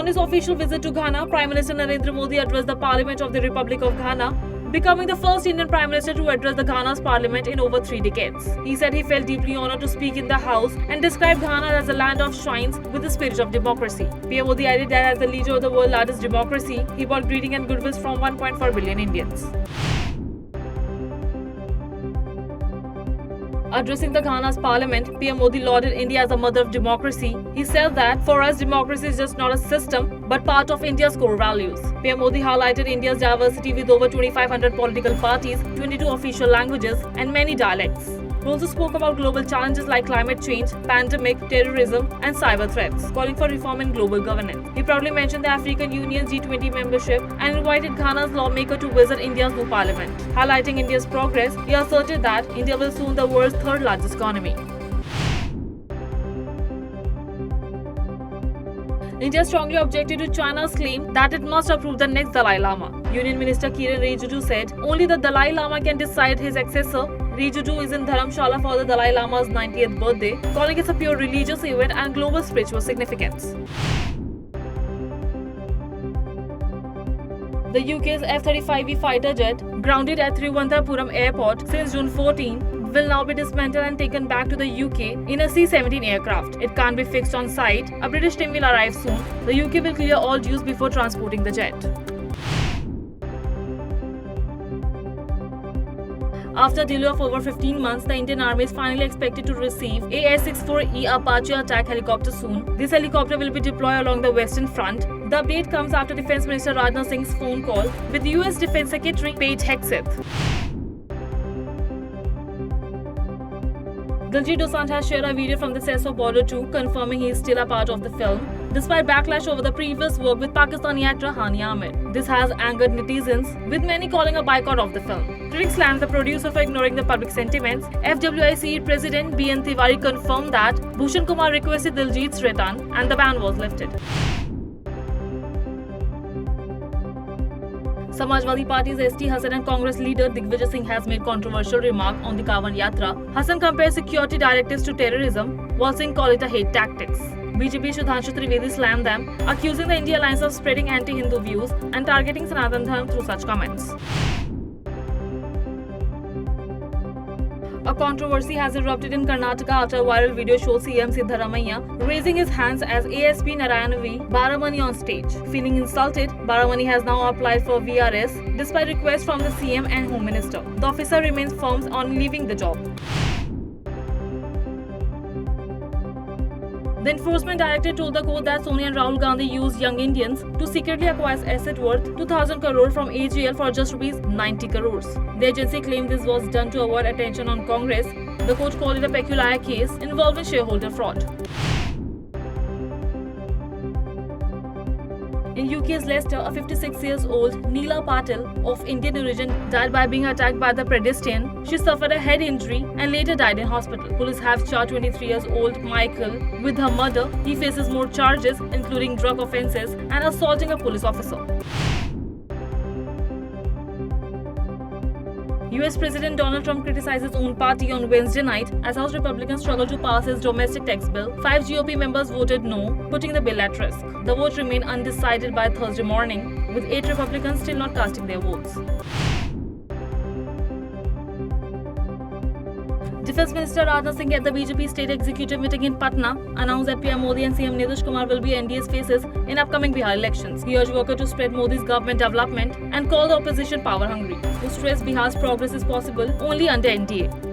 On his official visit to Ghana, Prime Minister Narendra Modi addressed the Parliament of the Republic of Ghana, becoming the first Indian Prime Minister to address the Ghana's parliament in over 3 decades. He said he felt deeply honored to speak in the House and described Ghana as a land of shrines with the spirit of democracy. PM Modi added that as the leader of the world's largest democracy, he brought greeting and goodwill from 1.4 billion Indians. Addressing the Ghana's parliament, PM Modi lauded India as a mother of democracy. He said that, for us, democracy is just not a system, but part of India's core values. PM Modi highlighted India's diversity with over 2,500 political parties, 22 official languages, and many dialects. He also spoke about global challenges like climate change, pandemic, terrorism, and cyber threats, calling for reform in global governance. He proudly mentioned the African Union's G20 membership and invited Ghana's lawmaker to visit India's new parliament. Highlighting India's progress, he asserted that India will soon be the world's third largest economy. India strongly objected to China's claim that it must approve the next Dalai Lama. Union Minister Kiren Rijiju said only the Dalai Lama can decide his successor. Rijiju is in Dharamshala for the Dalai Lama's 90th birthday, calling it a pure religious event and global spiritual significance. The UK's F-35E fighter jet, grounded at Thiruvananthapuram airport since June 14, will now be dismantled and taken back to the UK in a C-17 aircraft. It can't be fixed on site. A British team will arrive soon. The UK will clear all dues before transporting the jet. After a delay of over 15 months, the Indian Army is finally expected to receive AS-64E Apache attack helicopter soon. This helicopter will be deployed along the Western Front. The update comes after Defence Minister Rajnath Singh's phone call with US Defence Secretary Pete Hegseth. Diljit Dosanjh has shared a video from the sets of Border 2 confirming he is still a part of the film, despite backlash over the previous work with Pakistani actor Hani Ahmed. This has angered netizens, with many calling a boycott of the film. Critics slammed the producer for ignoring the public sentiments. FWICE President B.N. Tiwari confirmed that Bhushan Kumar requested Diljit's return and the ban was lifted. Samajwadi Party's ST Hassan and Congress leader Digvijay Singh has made controversial remark on the Kavan Yatra. Hassan compared security directives to terrorism, while Singh called it a hate tactics. BJP Sudhanshu Trivedi slammed them, accusing the India Alliance of spreading anti-Hindu views and targeting Sanatan Dharma through such comments. A controversy has erupted in Karnataka after a viral video shows CM Siddaramaiah raising his hands as ASP Narayana V. Baramani on stage. Feeling insulted, Baramani has now applied for VRS despite requests from the CM and Home Minister. The officer remains firm on leaving the job. The enforcement director told the court that Sonia and Rahul Gandhi used young Indians to secretly acquire asset worth 2,000 crore from AGL for just rupees 90 crores. The agency claimed this was done to avoid attention on Congress. The court called it a peculiar case involving shareholder fraud. In UK's Leicester, a 56-year-old Neela Patil of Indian origin died by being attacked by the pedestrian. She suffered a head injury and later died in hospital. Police have charged 23-year-old Michael with her murder. He faces more charges, including drug offences and assaulting a police officer. US President Donald Trump criticized his own party on Wednesday night as House Republicans struggled to pass his domestic tax bill. 5 GOP members voted no, putting the bill at risk. The vote remained undecided by Thursday morning, with 8 Republicans still not casting their votes. Defence Minister Rajnath Singh at the BJP State Executive meeting in Patna announced that PM Modi and CM Nitish Kumar will be NDA's faces in upcoming Bihar elections. He urged workers to spread Modi's government development and call the opposition power hungry. He stressed Bihar's progress is possible only under NDA.